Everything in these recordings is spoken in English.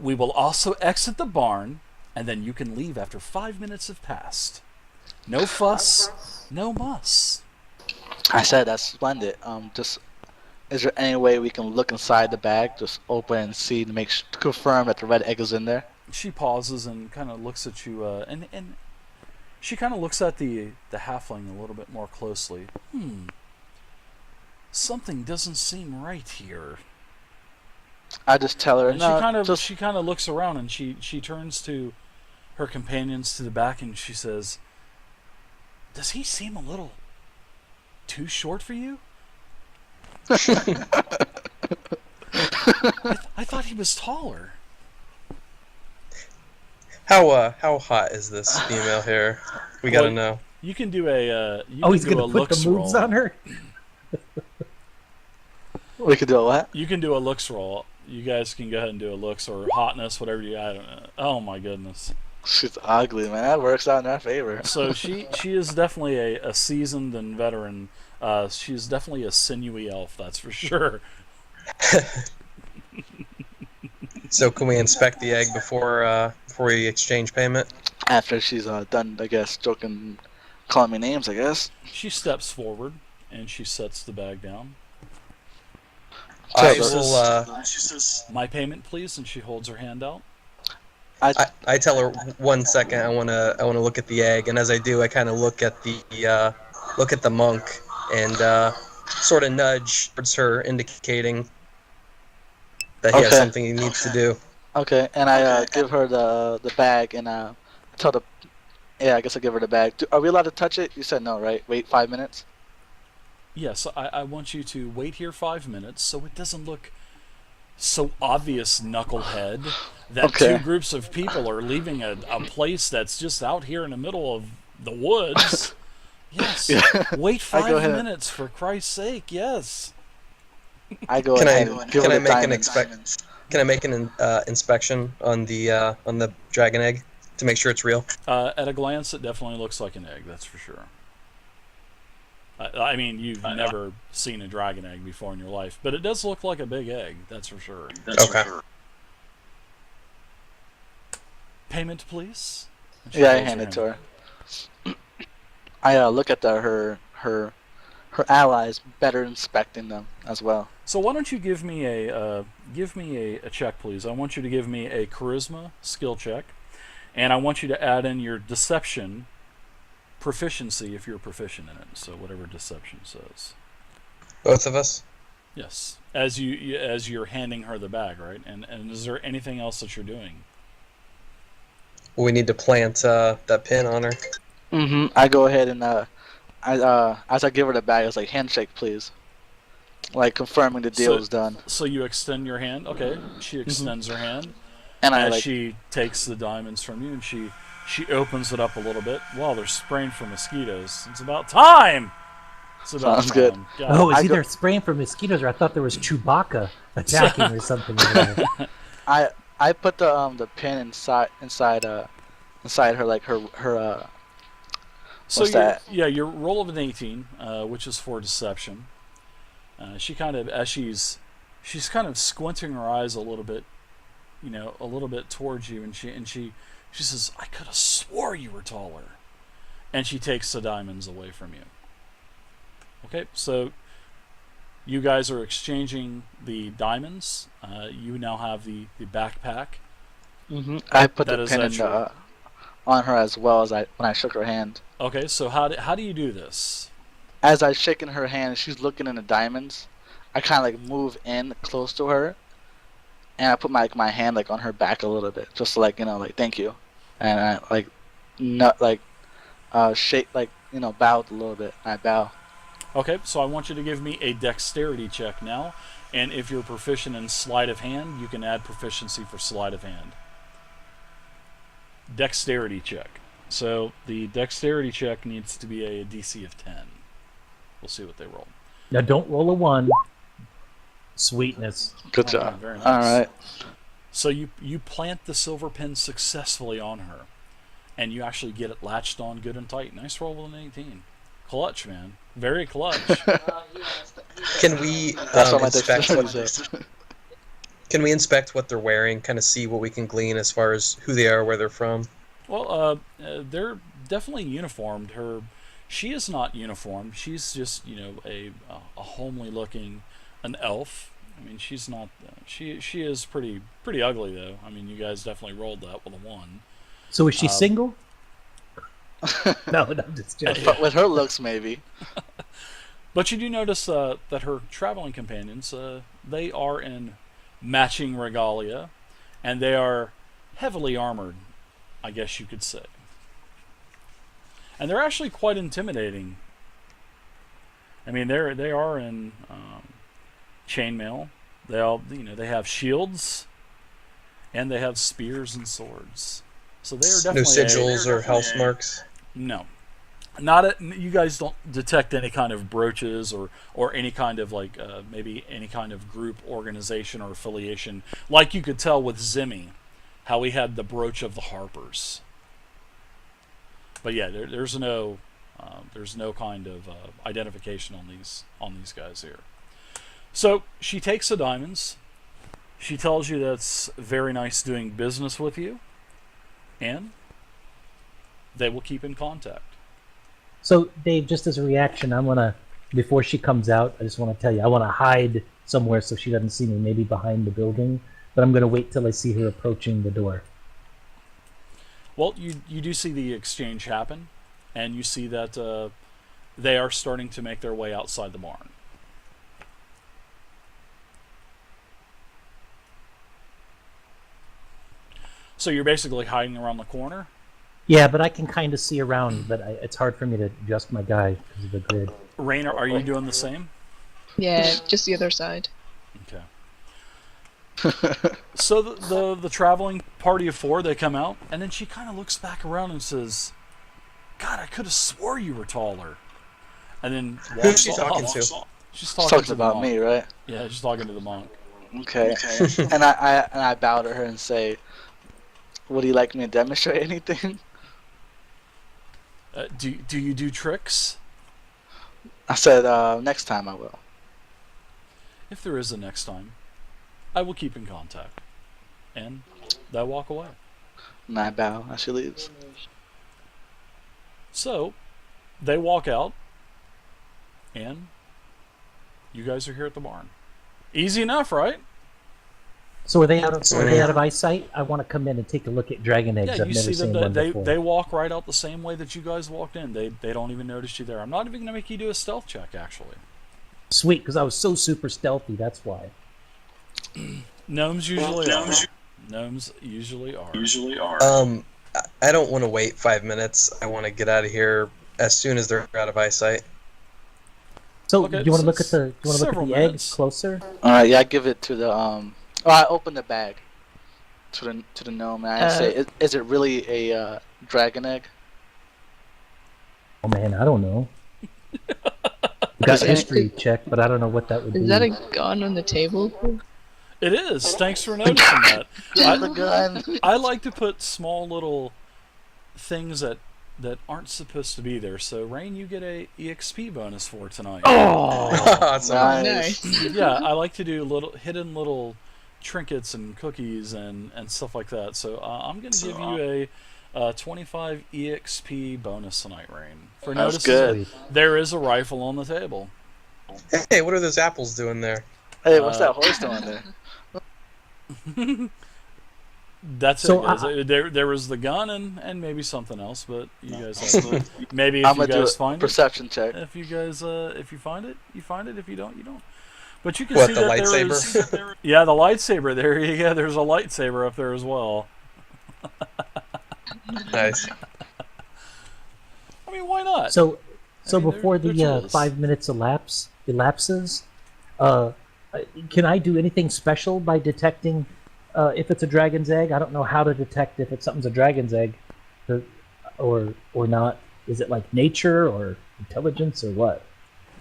We will also exit the barn, and then you can leave after 5 minutes have passed. No fuss, no muss. I said that's splendid. Just is there any way we can look inside the bag, just open and see to to confirm that the red egg is in there? She pauses and kind of looks at you, and she kind of looks at the halfling a little bit more closely. Something doesn't seem right here. I just tell her, And she kind of looks around, and she turns to her companions to the back, and she says, "Does he seem a little too short for you? I thought he was taller." How hot is this female here? We gotta know. You can do a he's gonna put the moves on her. We could do a what? You can do a looks roll. You guys can go ahead and do a looks or hotness, whatever you. I don't know. Oh my goodness. She's ugly, man. That works out in our favor. So she is definitely a seasoned and veteran. She's definitely a sinewy elf, that's for sure. So can we inspect the egg before we exchange payment? After she's done, I guess, joking, calling me names, I guess. She steps forward and she sets the bag down. I will. She says, "My payment, please," and she holds her hand out. I tell her 1 second. I wanna look at the egg, and as I do, I kind of look at the monk and sort of nudge towards her, indicating that he has something he needs to do. Okay, and I give her the bag, and tell the. Yeah, I guess I give her the bag. Are we allowed to touch it? You said no, right? Wait 5 minutes. Yes, I want you to wait here 5 minutes so it doesn't look so obvious, knucklehead, that two groups of people are leaving a place that's just out here in the middle of the woods. Yes, wait 5 minutes for Christ's sake. Yes. I go Can ahead. I make an inspection on the dragon egg to make sure it's real? At a glance, it definitely looks like an egg. That's for sure. I mean, you've never seen a dragon egg before in your life, but it does look like a big egg. That's for sure. Okay. Payment, please. Yeah, I hand it to her. I look at her allies, better inspecting them as well. So why don't you give me a check, please? I want you to give me a charisma skill check, and I want you to add in your deception proficiency if you're proficient in it. So whatever deception says. Both of us? Yes. As you're handing her the bag, right? And is there anything else that you're doing? We need to plant that pin on her. I go ahead and as I give her the bag, I was like, handshake, please. Like confirming the deal is done. So you extend your hand. Okay. She extends her hand, and she takes the diamonds from you, and she opens it up a little bit. Wow, they're spraying for mosquitoes. It's about time. Sounds good. Oh, it's either spraying for mosquitoes, or I thought there was Chewbacca attacking or something. I put the pin inside her, like her. So your roll of an 18, which is for deception. She kind of, as she's kind of squinting her eyes a little bit, a little bit towards you, and she says, "I could have swore you were taller," and she takes the diamonds away from you. Okay, so you guys are exchanging the diamonds. You now have the backpack. I put the pin on her as well as when I shook her hand. Okay, so how do you do this? As I shaking her hand, she's looking in the diamonds. I kind of like move in close to her, and I put my hand like on her back a little bit, just to, like like thank you, and I shake bowed a little bit. I bow. Okay, so I want you to give me a dexterity check now, and if you're proficient in sleight of hand, you can add proficiency for sleight of hand. Dexterity check. So the dexterity check needs to be a DC of 10. We'll see what they roll. Now don't roll a 1. Sweetness. Good job. Very nice. All right. So you plant the silver pin successfully on her, and you actually get it latched on good and tight. Nice roll with an 18. Clutch, man. Very clutch. Can we That's what my inspect? dexterity says. Can we inspect what they're wearing, kind of see what we can glean as far as who they are, where they're from? Well, they're definitely uniformed. She is not uniformed. She's just a homely looking, an elf. I mean, she's not. She is pretty ugly though. I mean, you guys definitely rolled that with a 1. So is she single? No, I'm just joking. But with her looks, maybe. But you do notice that her traveling companions, they are in matching regalia, and they are heavily armored, I guess you could say. And they're actually quite intimidating. I mean, they are in chainmail. They have shields, and they have spears and swords. So they are definitely no sigils or house marks. No, you guys don't detect any kind of brooches or any kind of maybe any kind of group organization or affiliation, like you could tell with Zemmi, how he had the brooch of the Harpers. But yeah, there's no kind of identification on these guys here. So she takes the diamonds. She tells you that's very nice doing business with you, and they will keep in contact. So, Dave, just as a reaction, before she comes out, I just want to tell you, I want to hide somewhere so she doesn't see me, maybe behind the building, but I'm going to wait till I see her approaching the door. Well, you do see the exchange happen, and you see that they are starting to make their way outside the barn. So you're basically hiding around the corner? Yeah, but I can kind of see around, but it's hard for me to adjust my guy because of the grid. Rainer, are you doing the same? Yeah, just the other side. Okay. So the traveling party of 4, they come out, and then she kind of looks back around and says, "God, I could have swore you were taller." And then who's she talking to? She's talking to about me, right? Yeah, she's talking to the monk. Okay. and I bow to her and say, "Would you like me to demonstrate anything?" Do you do tricks? I said, "Next time I will." If there is a next time, I will keep in contact. And they walk away. And I bow as she leaves. So, they walk out, and you guys are here at the barn. Easy enough, right? So are they out of eyesight? I want to come in and take a look at dragon eggs. Yeah, I've you never see seen them. one before. They walk right out the same way that you guys walked in. They don't even notice you there. I'm not even going to make you do a stealth check, actually. Sweet, because I was so super stealthy. That's why. Gnomes usually are. Gnomes usually are. I don't want to wait 5 minutes. I want to get out of here as soon as they're out of eyesight. So, Okay, do you want to look at the egg minutes. closer? All right, yeah, I give it to the I open the bag to the gnome and I say, "Is it really a dragon egg?" Oh man, I don't know. Got a history check, but I don't know what that would be. Is that a gun on the table? It is. Thanks for noticing that. The gun. I like to put small little things that aren't supposed to be there. So, Rain, you get a EXP bonus for tonight. Oh, That's Nice. Yeah, I like to do hidden little trinkets and cookies and stuff like that. So I'm going to give you a 25 EXP bonus tonight, Rain. For That's noticing good. that there is a rifle on the table. Hey, what are those apples doing there? Hey, what's that horse doing there? That's So it, guys. There was the gun and maybe something else, but you guys have maybe if I'm you gonna do guys a find perception check. it. If you guys if you find it, you find it. If you don't, you don't. But you can What, see the that lightsaber? there is, yeah, the lightsaber. There you go. There's a lightsaber up there as well. Nice. I mean, why not? So I mean, before they're the tools. 5 minutes elapses, can I do anything special by detecting if it's a dragon's egg? I don't know how to detect if something's a dragon's egg, or not. Is it like nature or intelligence or what?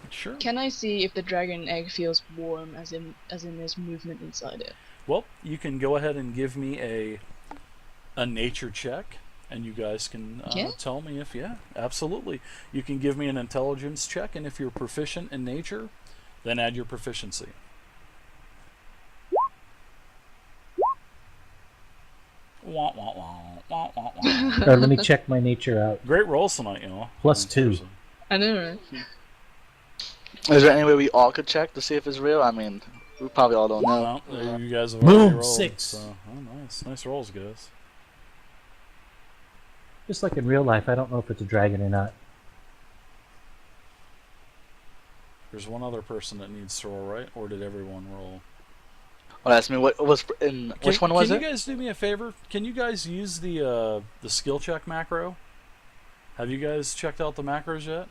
Sure. Can I see if the dragon egg feels warm, as in there's movement inside it? Well, you can go ahead and give me a nature check, and you guys can Yeah? tell me if absolutely. You can give me an intelligence check, and if you're proficient in nature, then add your proficiency. Wah, wah, wah, wah, wah, wah. Let me check my nature out. Great rolls tonight, y'all. +2. I know, right? Is there any way we all could check to see if it's real? I mean, we probably all don't know. Well, you guys have already Boom, rolled. 6. So, nice rolls, guys. Just like in real life, I don't know if it's a dragon or not. There's one other person that needs to roll, right? Or did everyone roll? Oh, that's me. What was in? Which one was it? Can you guys do me a favor? Can you guys use the skill check macro? Have you guys checked out the macros yet?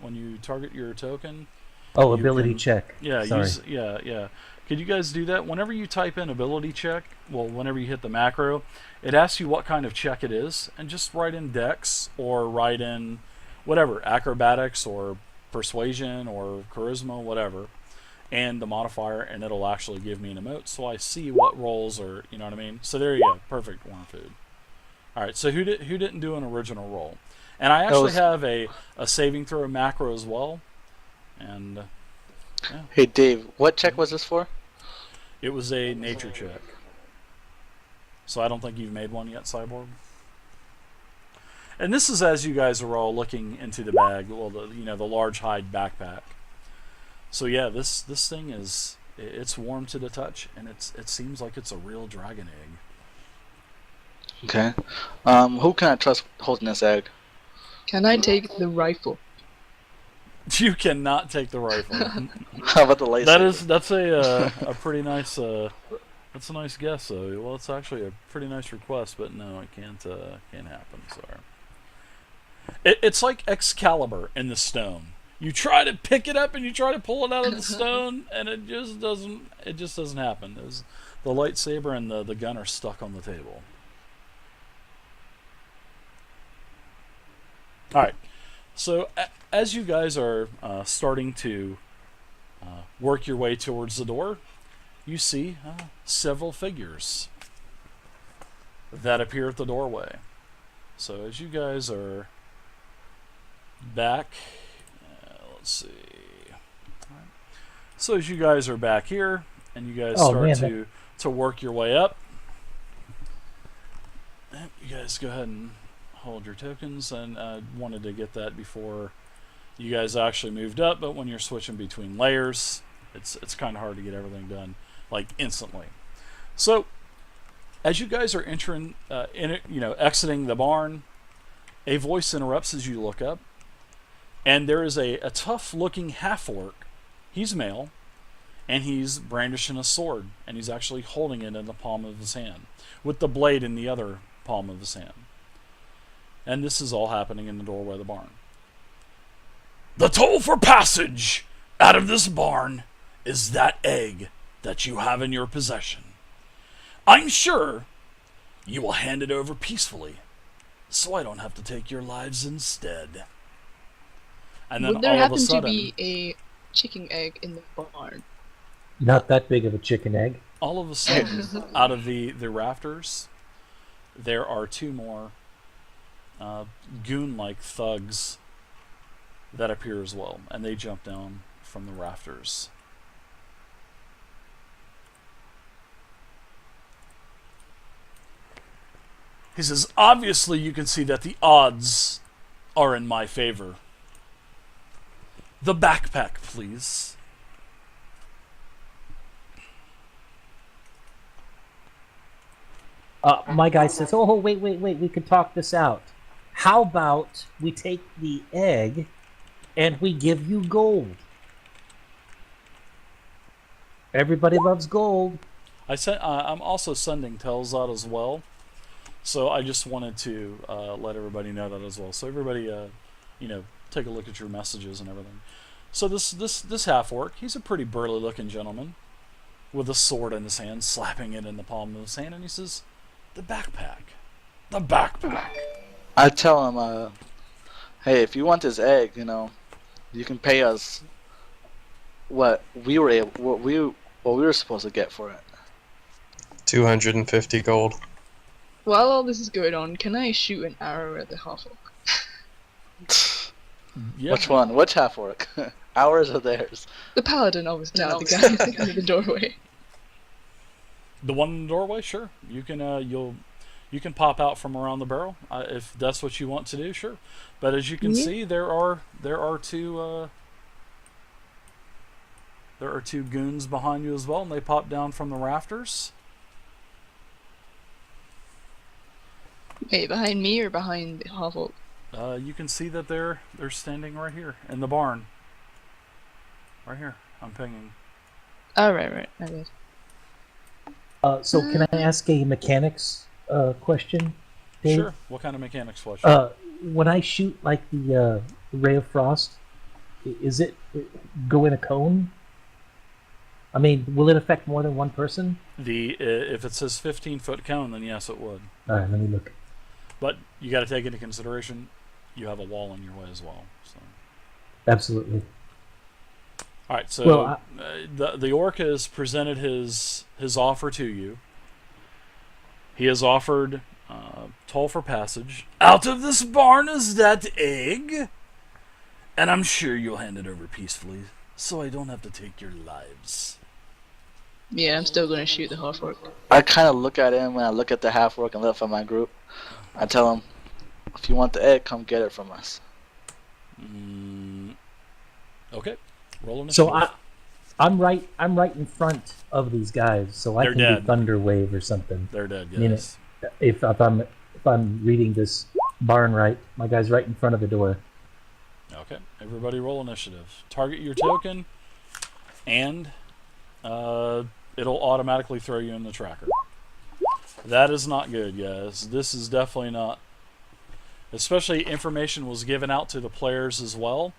When you target your token. Oh, ability check. Yeah, Sorry. yeah. Could you guys do that? Whenever you type in ability check, well, whenever you hit the macro, it asks you what kind of check it is, and just write in Dex or write in whatever, acrobatics or persuasion or charisma, whatever, and the modifier, and it'll actually give me an emote, so I see what rolls are, you know what I mean? So there you go, perfect, Worm Food. All right, so who didn't do an original roll? And I actually have a saving throw macro as well, and yeah. Hey Dave, what check was this for? It was a nature check. So I don't think you've made one yet, Cyborg. And this is as you guys are all looking into the bag, well, the large hide backpack. So yeah, this thing it's warm to the touch, and it seems like it's a real dragon egg. Okay. Who can I trust holding this egg? Can I take the rifle? You cannot take the rifle. How about the lightsaber? That's a pretty nice that's a nice guess though. Well, it's actually a pretty nice request, but no, it can't happen. Sorry. It's like Excalibur in the stone. You try to pick it up and you try to pull it out of the stone, and it just doesn't happen. The lightsaber and the gun are stuck on the table. All right. So as you guys are starting to work your way towards the door, you see several figures that appear at the doorway. So as you guys are back, let's see. All right. So as you guys are back here, and you guys start to work your way up, you guys go ahead and hold your tokens, and I wanted to get that before you guys actually moved up, but when you're switching between layers, it's kind of hard to get everything done like instantly. So as you guys are entering exiting the barn, a voice interrupts as you look up, and there is a tough looking half-orc. He's male, and he's brandishing a sword, and he's actually holding it in the palm of his hand with the blade in the other palm of his hand. And this is all happening in the doorway of the barn. The toll for passage out of this barn is that egg that you have in your possession. I'm sure you will hand it over peacefully, so I don't have to take your lives instead. And then Would there all of a happen to sudden, be a chicken egg in the barn? Not that big of a chicken egg. all of a sudden, out of the rafters, there are two more goon-like thugs that appear as well, and they jump down from the rafters. He says, obviously you can see that the odds are in my favor. The backpack, please. My guy says, oh, wait, we can talk this out. How about we take the egg and we give you gold? Everybody loves gold. I'm also sending tells out as well, so I just wanted to let everybody know that as well. So everybody, take a look at your messages and everything. So this half orc, he's a pretty burly looking gentleman with a sword in his hand, slapping it in the palm of his hand, and he says, "The backpack, the backpack." I tell him, hey, if you want this egg, you can pay us what we were supposed to get for it. 250 gold. While all this is going on, can I shoot an arrow at the half-orc? Yeah. Which one? Which half orc? Ours or theirs? The paladin, obviously, not the guy in the doorway. The one in the doorway, sure. You can. You can pop out from around the barrel if that's what you want to do, sure. But as you can see, there are two goons behind you as well, and they pop down from the rafters. Wait, behind me or behind the half-orc? You can see that they're standing right here in the barn. Right here. I'm pinging. Oh, right. I did. So can I ask a mechanics question, Dave? Sure. What kind of mechanics question? When I shoot like the ray of frost, is it go in a cone? I mean, will it affect more than one person? If it says 15-foot cone, then yes, it would. All right, let me look. But you got to take into consideration you have a wall in your way as well. So. Absolutely. All right, so the orc has presented his offer to you. He has offered toll for passage. Out of this barn is that egg, and I'm sure you'll hand it over peacefully, so I don't have to take your lives. Yeah, I'm still gonna shoot the half-orc. I kind of look at him when I look at the half-orc and left from my group. I tell him, if you want the egg, come get it from us. Okay. Roll initiative. So I'm right in front of these guys, so I can do thunder wave or something. They're dead, guys. I mean, if I'm reading this barn right, my guy's right in front of the door. Okay. Everybody roll initiative. Target your token, and it'll automatically throw you in the tracker. That is not good, guys. This is definitely not. Especially information was given out to the players as well.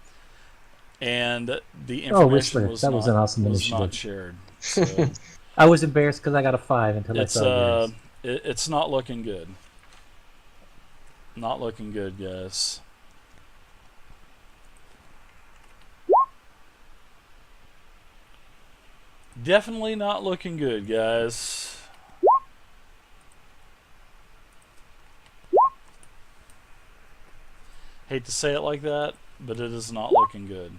And the information was an awesome initiative. Not shared. So I was embarrassed because I got a 5 until I saw yours. It's not looking good. Not looking good, guys. Definitely not looking good, guys. Hate to say it like that, but it is not looking good.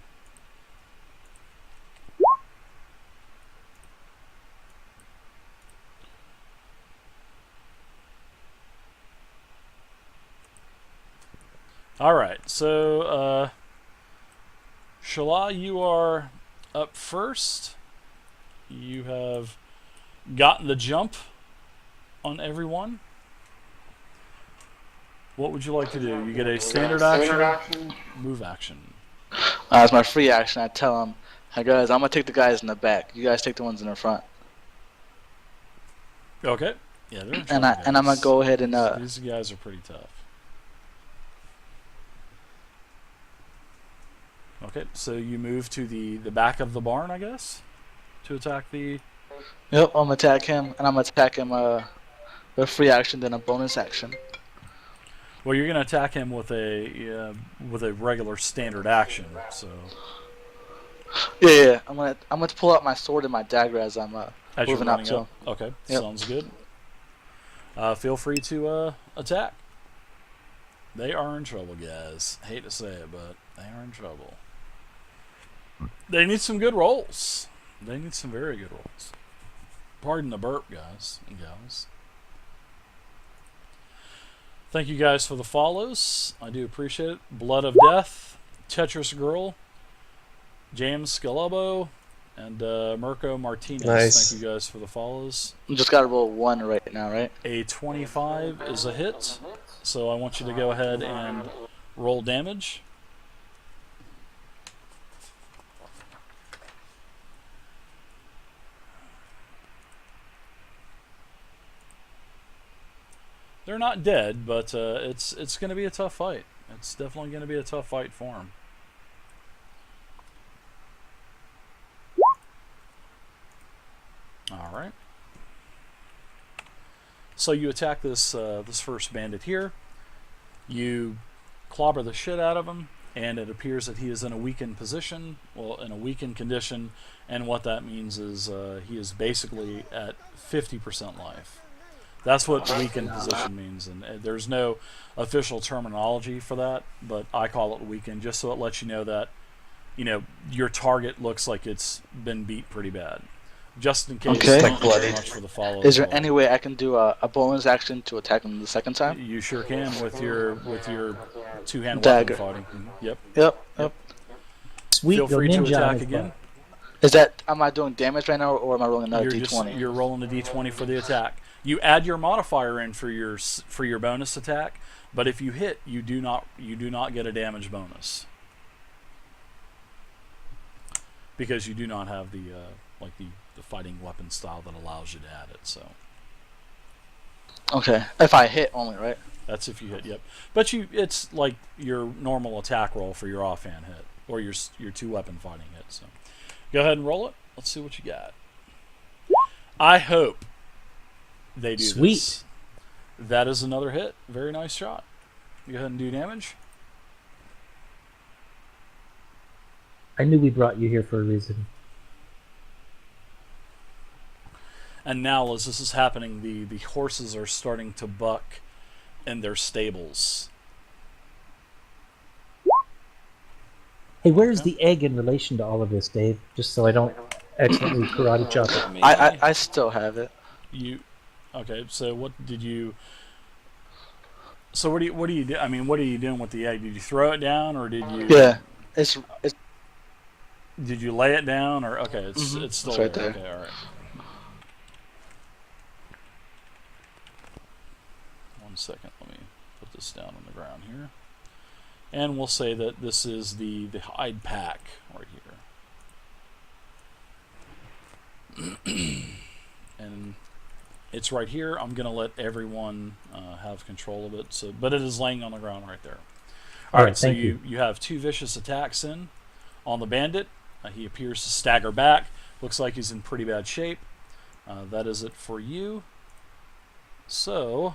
Alright, so Shala, you are up first. You have gotten the jump on everyone. What would you like to do? You get a standard action, move action. As my free action, I tell him, hey guys, I'm going to take the guys in the back. You guys take the ones in the front. Okay. Yeah, they're and I'm going to go ahead and... These guys are pretty tough. Okay, so you move to the back of the barn, I guess, to attack the... Yep, I'm going to attack him, and I'm going to attack him with free action, then a bonus action. Well, you're going to attack him with a regular standard action, so... Yeah. I'm going to pull out my sword and my dagger as I'm moving up to him. Okay, yep. Sounds good. Feel free to attack. They are in trouble, guys. Hate to say it, but they are in trouble. They need some good rolls. They need some very good rolls. Pardon the burp, guys and gals. Thank you guys for the follows. I do appreciate it. Blood of Death, Tetris Girl, James Scalabo, and Mirko Martinez. Nice. Thank you guys for the follows. You just got to roll 1 right now, right? A 25 is a hit, so I want you to go ahead and roll damage. They're not dead, but it's going to be a tough fight. It's definitely going to be a tough fight for them. All right. So you attack this this first bandit here. You clobber the shit out of him, and it appears that he is in a weakened position, well, in a weakened condition, and what that means is he is basically at 50% life. That's what weakened position means, and there's no official terminology for that, but I call it weakened just so it lets you know that, you know, your target looks like it's been beat pretty bad. just in case. Okay. Thank you very much for the follow. Is there any way I can do a bonus action to attack him the second time? You sure can with your two-hand Dagger. weapon fighting. Yep. Yep. Sweet. Feel free to ninja on attack his again. butt. Is that, am I doing damage right now, or am I rolling another d20? You're rolling a d20 for the attack. You add your modifier in for your bonus attack, but if you hit, you do not get a damage bonus because you do not have the fighting weapon style that allows you to add it. So. Okay. If I hit only, right? That's if you hit. Yep. But it's like your normal attack roll for your offhand hit or your two-weapon fighting hit. So. Go ahead and roll it. Let's see what you got. I hope they do Sweet. this. That is another hit. Very nice shot. Go ahead and do damage. I knew we brought you here for a reason. And now, as this is happening, the horses are starting to buck in their stables. Hey, where's the egg in relation to all of this, Dave? Just so I don't accidentally karate chop it. I still have it. Okay? So what did you? So what do you do? I mean, what are you doing with the egg? Did you throw it down, or did you? Yeah, it's. Did you lay it down, or okay? It's still right there. there. Okay, all right. One second. Let me put this down on the ground here. And we'll say that this is the hide pack right here. And it's right here. I'm going to let everyone have control of it. But it is laying on the ground right there. All right, so you have 2 vicious attacks in on the bandit. He appears to stagger back. Looks like he's in pretty bad shape. That is it for you. So,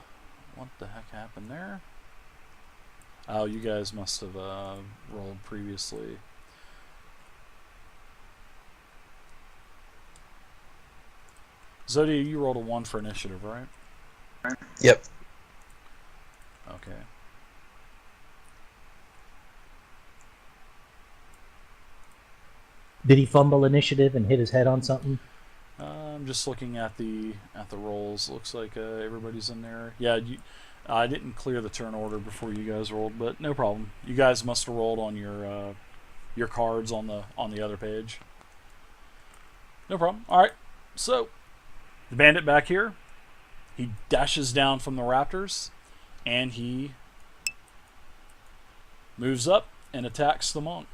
what the heck happened there? Oh, you guys must have rolled previously. Zodia, you rolled a 1 for initiative, right? Yep. Okay. Did he fumble initiative and hit his head on something? I'm just looking at the rolls. Looks like everybody's in there. Yeah, I didn't clear the turn order before you guys rolled, but no problem. You guys must have rolled on your cards on the other page. No problem. All right. So the bandit back here, he dashes down from the raptors, and he moves up and attacks the monk.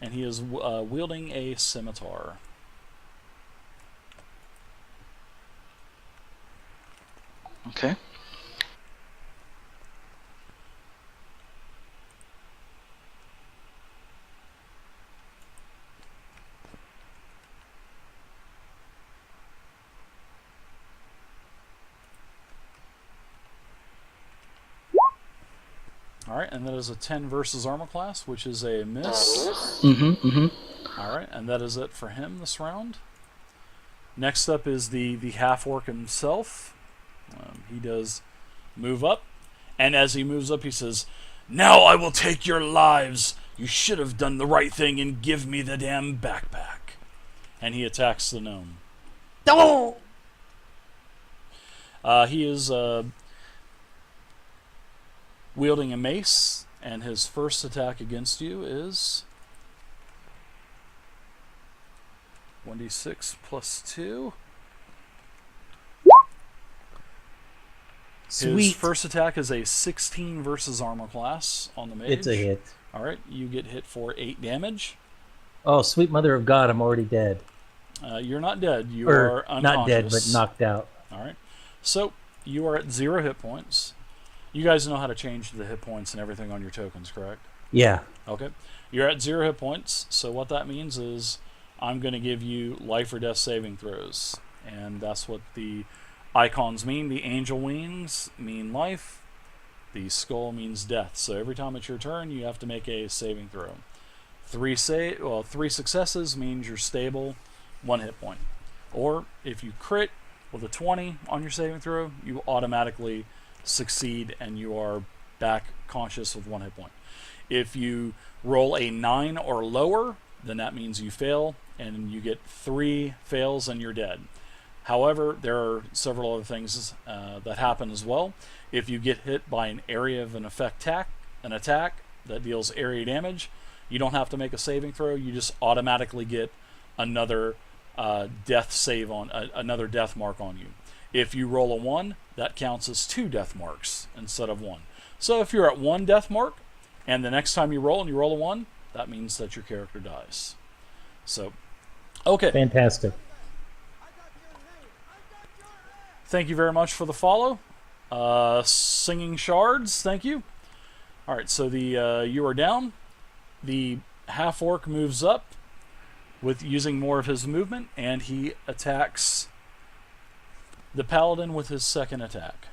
And he is wielding a scimitar. Okay. Alright, and that is a 10 versus armor class, which is a miss. Alright, and that is it for him this round. Next up is the half-orc himself. He does move up, and as he moves up he says, "Now I will take your lives. You should have done the right thing and give me the damn backpack." And he attacks the gnome. No! He is wielding a mace, and his first attack against you is 1d6 plus 2. Sweet. His first attack is a 16 versus armor class on the mage. It's a hit. Alright, you get hit for 8 damage. Oh, sweet mother of God, I'm already dead. You're not dead. You are unconscious. Not dead, but knocked out. Alright. So, you are at 0 hit points. You guys know how to change the hit points and everything on your tokens, correct? Yeah. Okay. You're at 0 hit points, so what that means is I'm going to give you life or death saving throws. And that's what the icons mean. The angel wings mean life. The skull means death. So every time it's your turn, you have to make a saving throw. 3 successes means you're stable, 1 hit point. Or if you crit with a 20 on your saving throw, you automatically succeed and you are back conscious with 1 hit point. If you roll a 9 or lower, then that means you fail, and you get 3 fails and you're dead. However, there are several other things that happen as well. If you get hit by an area of an attack that deals area damage, you don't have to make a saving throw. You just automatically get another death save on another death mark on you. If you roll a 1, that counts as 2 death marks instead of 1. So if you're at 1 death mark, and the next time you roll and you roll a 1, that means that your character dies. So, okay. Fantastic. Thank you very much for the follow. Singing Shards, thank you. Alright, so you are down. The half-orc moves up with using more of his movement, and he attacks the paladin with his second attack.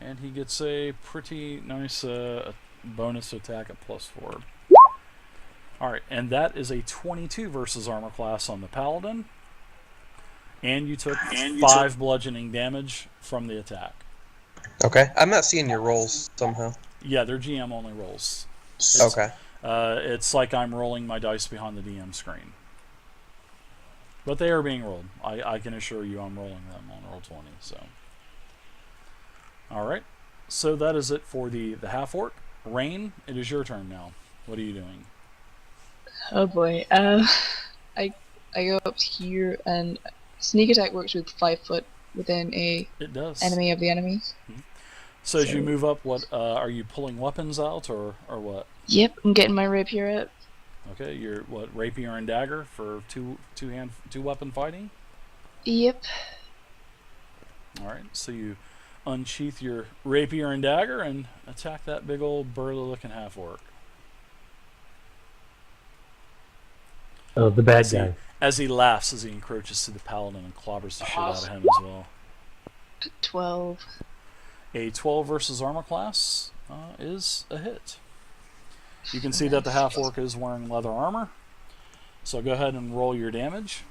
And he gets a pretty nice bonus attack at +4. Alright, and that is a 22 versus armor class on the paladin. And you took 5 bludgeoning damage from the attack. Okay. I'm not seeing your rolls somehow. Yeah, they're GM only rolls. Okay. It's like I'm rolling my dice behind the DM screen. But they are being rolled. I can assure you I'm rolling them on Roll20. So, alright. So that is it for the half-orc. Rain, it is your turn now. What are you doing? Oh boy. I go up here, and sneak attack works with 5 foot within a It does. enemy of the enemy. So as you move up, what are you pulling weapons out or what? Yep, I'm getting my rapier out. Okay, you're what, rapier and dagger for two weapon fighting? Yep. Alright, so you unsheath your rapier and dagger and attack that big old burly looking half-orc. Oh, the bad guy. As he laughs as he encroaches to the paladin and clobbers the shit out of him as well. 12. A 12 versus armor class is a hit. You can see that the half-orc is wearing leather armor. So go ahead and roll your damage.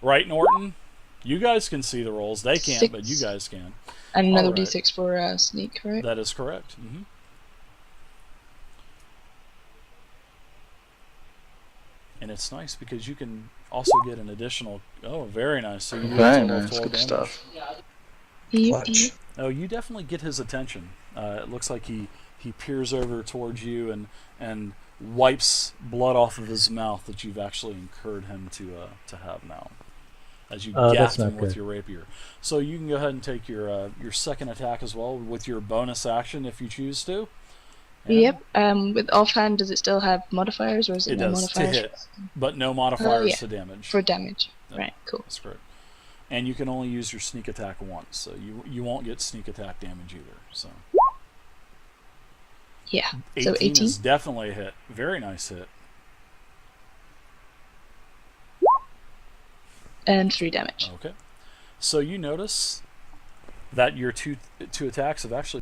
Right, Norton? You guys can see the rolls. They can't, 6. but you guys can. And another Alright. d6 for sneak, correct? That is correct. Mm-hmm. And it's nice because you can also get an additional... Oh, very nice. So you do a Very total of nice. 12 Good damage. stuff. Yep, Clutch. yep. Oh, you definitely get his attention. It looks like he peers over towards you and wipes blood off of his mouth that you've actually incurred him to have now, as you gaff him with your rapier. So you can go ahead and take your second attack as well with your bonus action if you choose to. And Yep. With offhand, does it still have modifiers, or is it It no does to modifiers? hit, but no modifiers yeah. to damage. For damage. Yep. Right, cool. That's correct. And you can only use your sneak attack once, so you won't get sneak attack damage either. So Yeah. 18, So 18? is definitely a hit. Very nice hit. And 3 damage. Okay. So you notice that your two attacks have actually